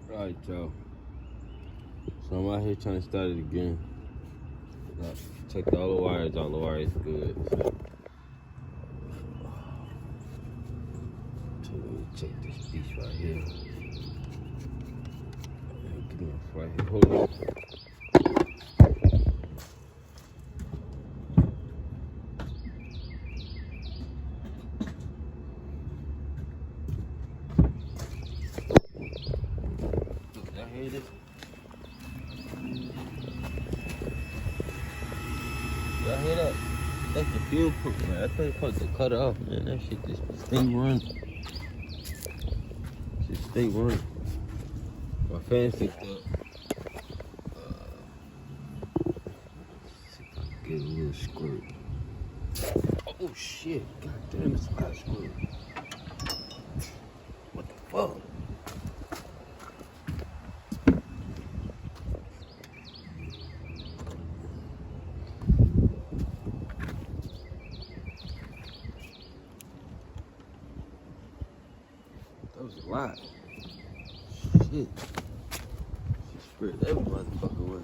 Alright, y'all. So I'm out here trying to start it again. Checked all the wires, all the wires good. So let me check this piece right here. Get me off right here. Hold on. Y'all hear this? Y'all hear that? That's the fuel pump, man. I think supposed to cut it off, man. That shit just stay running. Just stay running. My fan picked up. See if I can get a little squirt. Oh shit! God damn, it's a lot of squirt. What the fuck? That was a lot. Shit. She spread every motherfucker way.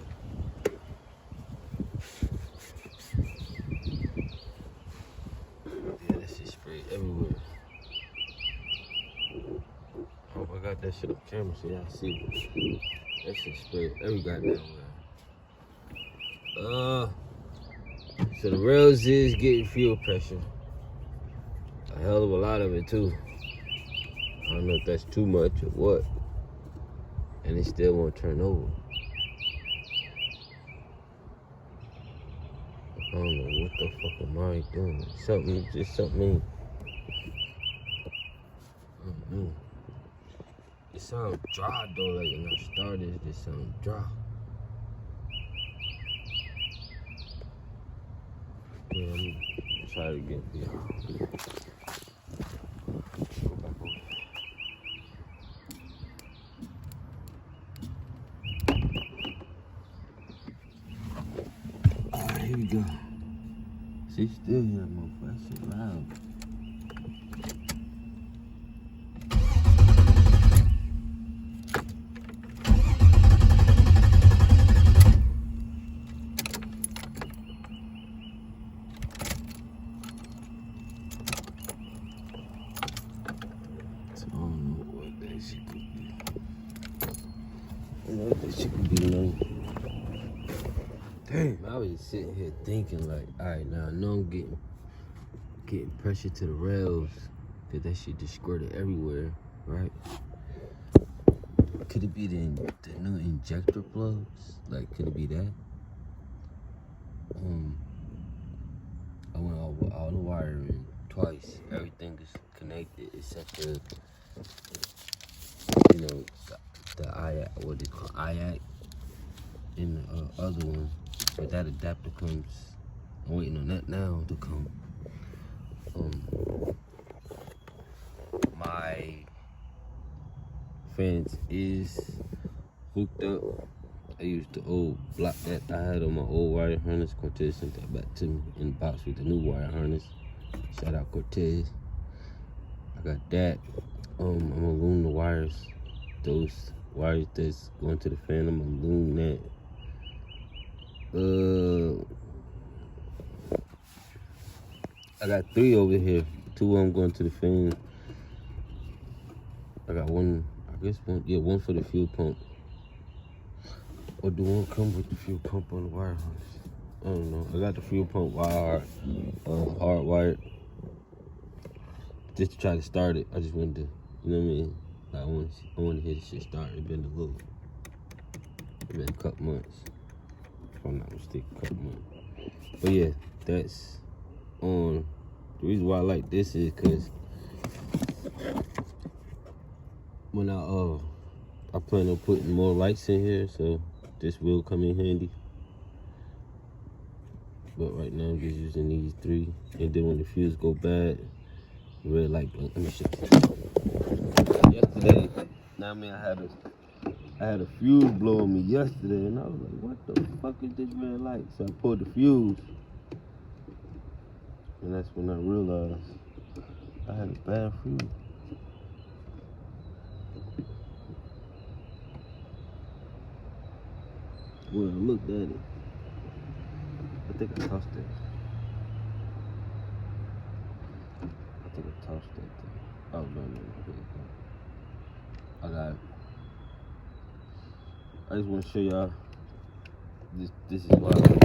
Yeah, that shit sprayed everywhere. Oh, I got that shit on camera so y'all see. That shit sprayed every goddamn way. So the rails is getting fuel pressure. A hell of a lot of it too. I don't know if that's too much or what. And it still won't turn over. I don't know what the fuck am I doing. Just something. I don't know. It sounds dry though, like when I started, it just sounds dry. Yeah, I'm gonna try it again for y'all. Go back over. Alright, here we go. See, still hear that motherfucker. That shit loud. So I don't know what that shit could be. I don't know what that shit could be like. Damn, I was just sitting here thinking like, alright, now I know I'm getting pressure to the rails, cause that shit just squirted everywhere, right? Could it be the new injector plugs? Like, could it be that? I went all the wiring twice. Everything is connected except the IAC, what they call IAC, and the other one. But that adapter comes. I'm waiting on that now to come. My fence is hooked up. I used the old block that I had on my old wire harness. Cortez sent that back to me in the box with the new wire harness. Shout out Cortez. I got that. I'm gonna loom the wires. Those wires that's going to the fan, I'm gonna loom that. I got 3 over here. 2 of them going to the fan. I got one, I guess one for the fuel pump. Or do one come with the fuel pump on the wire harness? I don't know. I got the fuel pump hardwired. Just to try to start it. I just wanted to, you know what I mean? Like I want to hear this shit start. It's been a couple months. If I'm not mistaken, a couple months. But yeah, that's on. The reason why I like this is because when I plan on putting more lights in here, so this will come in handy. But right now I'm just using these 3, and then when the fuse go bad, the red light blink. Let me show you. Yesterday, I had a fuse blow on me yesterday, and I was like, what the fuck is this red light? So I pulled the fuse, and that's when I realized I had a bad fuse. Well, I looked at it. I think I tossed it. I think I tossed that thing. Oh, no. I got it. I just want to show y'all. This is why I like this.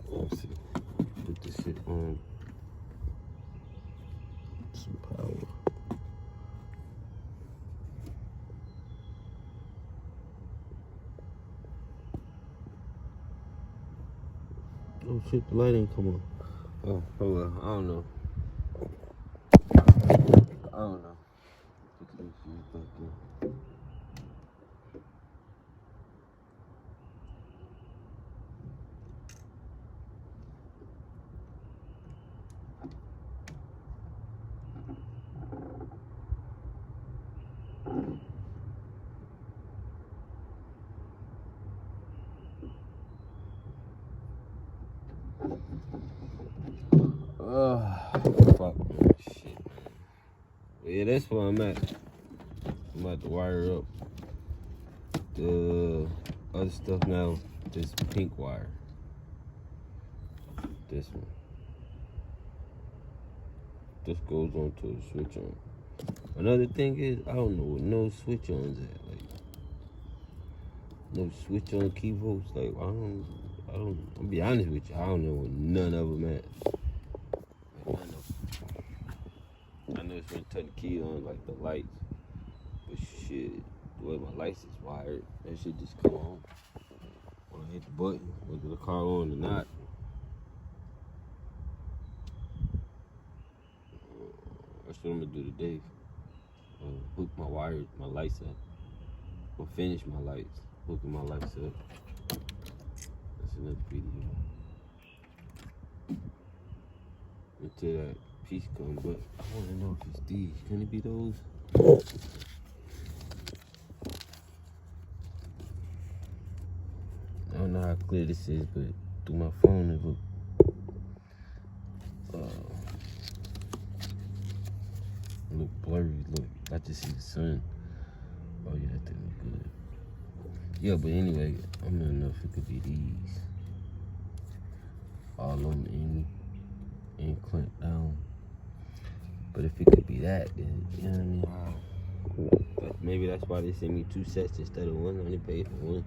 Let's see. Put this shit on some power. Oh shit, the light ain't come on. Oh well, I don't know. Put these shoes back in. Fuck man, shit, man. Yeah, that's where I'm at. I'm about to wire up the other stuff now. This pink wire. This one. This goes on to the switch on. Another thing is, I don't know what no switch ons at. Like, no switch on key volts. Like, I'll be honest with you, I don't know what none of them at. Like, I know it's when turn the key on, like the lights. But shit, the way my lights is wired, that shit just come on. When I hit the button, whether the car on or not. That's what I'm gonna do today. Hook my wires, my lights up. Or finish my lights, hooking my lights up. That's another video. Until that piece comes, but I wanna know if it's these. Can it be those? I don't know how clear this is, but through my phone it look blurry. Look, I just see the sun. Oh yeah, that thing look good. Yeah, but anyway, I don't know if it could be these. All of them in clamped down. But if it could be that, then you know what I mean? Wow. But maybe that's why they sent me 2 sets instead of one. I only paid for one.